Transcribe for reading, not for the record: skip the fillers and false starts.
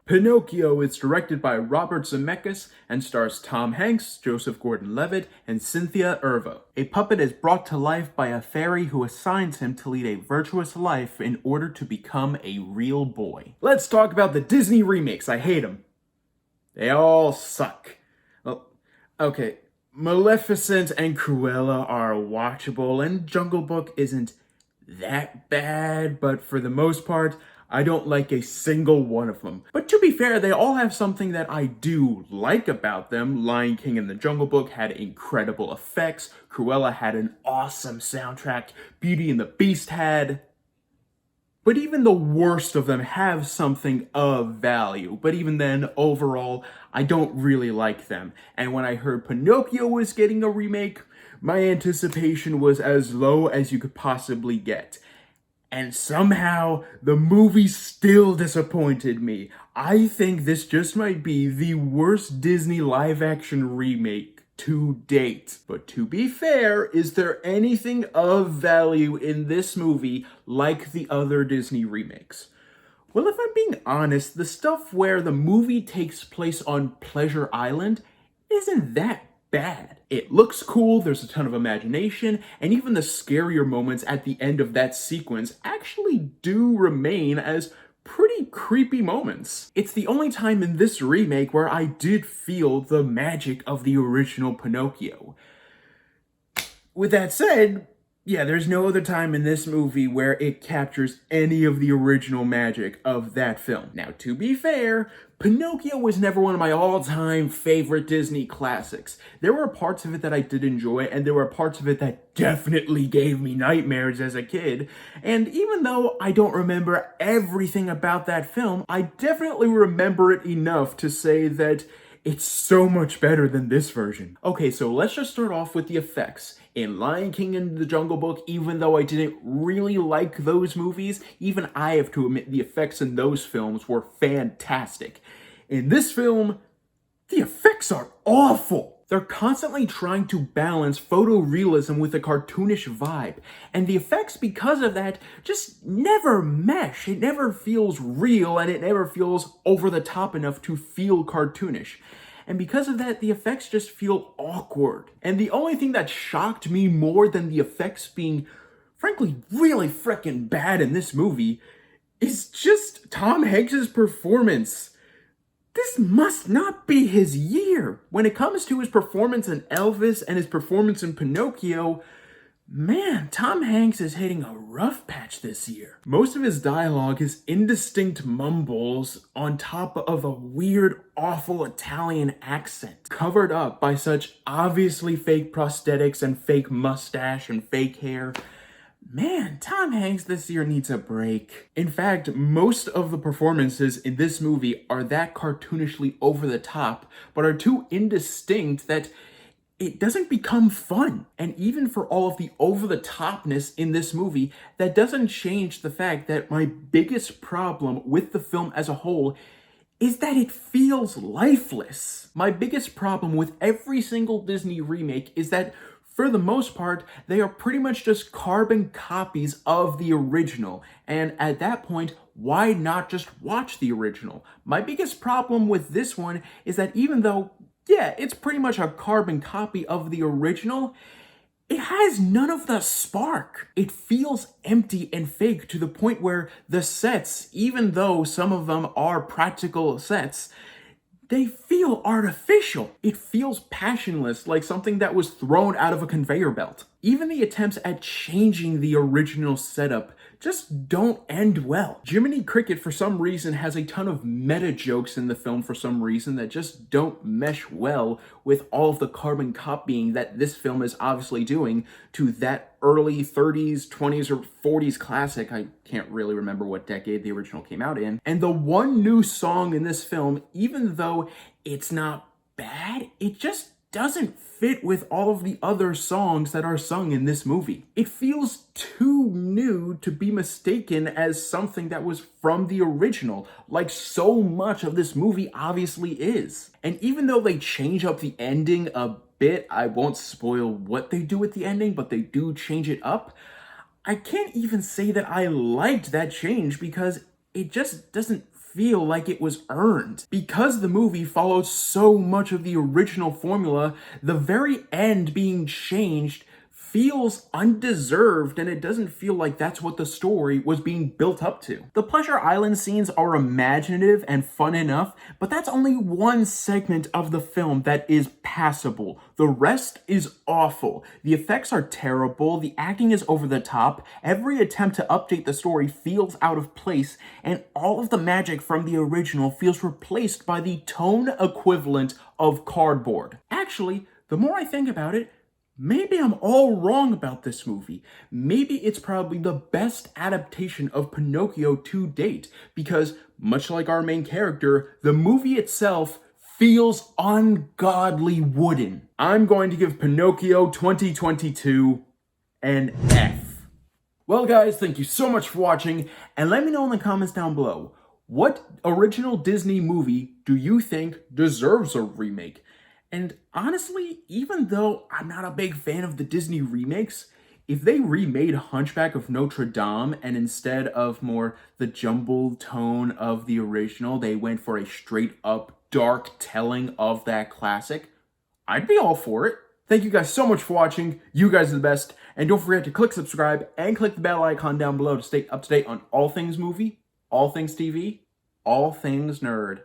Pinocchio is directed by Robert Zemeckis and stars Tom Hanks, Joseph Gordon-Levitt, and Cynthia Erivo. A puppet is brought to life by a fairy who assigns him to lead a virtuous life in order to become a real boy. Let's talk about the Disney remakes. I hate them. They all suck. Well, okay, Maleficent and Cruella are watchable, and Jungle Book isn't that bad, but for the most part, I don't like a single one of them. But to be fair, they all have something that I do like about them. Lion King and the Jungle Book had incredible effects. Cruella had an awesome soundtrack. Beauty and the Beast had... But even the worst of them have something of value. But even then, overall, I don't really like them. And when I heard Pinocchio was getting a remake, my anticipation was as low as you could possibly get. And somehow, the movie still disappointed me. I think this just might be the worst Disney live-action remake to date. But to be fair, is there anything of value in this movie like the other Disney remakes? Well, if I'm being honest, the stuff where the movie takes place on Pleasure Island isn't that bad. It looks cool, there's a ton of imagination, and even the scarier moments at the end of that sequence actually do remain as pretty creepy moments. It's the only time in this remake where I did feel the magic of the original Pinocchio. With that said, yeah, there's no other time in this movie where it captures any of the original magic of that film. Now, to be fair, Pinocchio was never one of my all-time favorite Disney classics. There were parts of it that I did enjoy, and there were parts of it that definitely gave me nightmares as a kid. And even though I don't remember everything about that film, I definitely remember it enough to say that it's so much better than this version. Okay, so let's just start off with the effects. In Lion King and the Jungle Book, even though I didn't really like those movies, even I have to admit the effects in those films were fantastic. In this film, the effects are awful. They're constantly trying to balance photorealism with a cartoonish vibe, and the effects, because of that, just never mesh. It never feels real, and it never feels over the top enough to feel cartoonish. And because of that, the effects just feel awkward. And the only thing that shocked me more than the effects being, frankly, really frickin' bad in this movie is just Tom Hanks's performance. This must not be his year. When it comes to his performance in Elvis and his performance in Pinocchio, man, Tom Hanks is hitting a rough patch this year. Most of his dialogue is indistinct mumbles on top of a weird, awful Italian accent, covered up by such obviously fake prosthetics and fake mustache and fake hair. Man, Tom Hanks this year needs a break. In fact, most of the performances in this movie are that cartoonishly over the top, but are too indistinct that it doesn't become fun. And even for all of the over-the-topness in this movie, that doesn't change the fact that my biggest problem with the film as a whole is that it feels lifeless. My biggest problem with every single Disney remake is that, for the most part, they are pretty much just carbon copies of the original. And at that point, why not just watch the original? My biggest problem with this one is that even though, yeah, it's pretty much a carbon copy of the original, it has none of the spark. It feels empty and fake to the point where the sets, even though some of them are practical sets, they feel artificial. It feels passionless, like something that was thrown out of a conveyor belt. Even the attempts at changing the original setup just don't end well. Jiminy Cricket, for some reason, has a ton of meta jokes in the film for some reason that just don't mesh well with all of the carbon copying that this film is obviously doing to that early 30s, 20s, or 40s classic. I can't really remember what decade the original came out in. And the one new song in this film, even though it's not bad, it just doesn't fit with all of the other songs that are sung in this movie. It feels too new to be mistaken as something that was from the original, like so much of this movie obviously is. And even though they change up the ending a bit, I won't spoil what they do with the ending, but they do change it up, I can't even say that I liked that change because it just doesn't feel like it was earned. Because the movie follows so much of the original formula, the very end being changed feels undeserved, and it doesn't feel like that's what the story was being built up to. The Pleasure Island scenes are imaginative and fun enough, but that's only one segment of the film that is passable. The rest is awful. The effects are terrible, the acting is over the top, every attempt to update the story feels out of place, and all of the magic from the original feels replaced by the tone equivalent of cardboard. Actually, the more I think about it, maybe I'm all wrong about this movie. Maybe it's probably the best adaptation of Pinocchio to date, because much like our main character, the movie itself feels ungodly wooden. I'm going to give Pinocchio 2022 an F. Well guys, thank you so much for watching, and let me know in the comments down below, what original Disney movie do you think deserves a remake? And honestly, even though I'm not a big fan of the Disney remakes, if they remade Hunchback of Notre Dame and instead of more the jumbled tone of the original, they went for a straight up dark telling of that classic, I'd be all for it. Thank you guys so much for watching. You guys are the best. And don't forget to click subscribe and click the bell icon down below to stay up to date on all things movie, all things TV, all things nerd.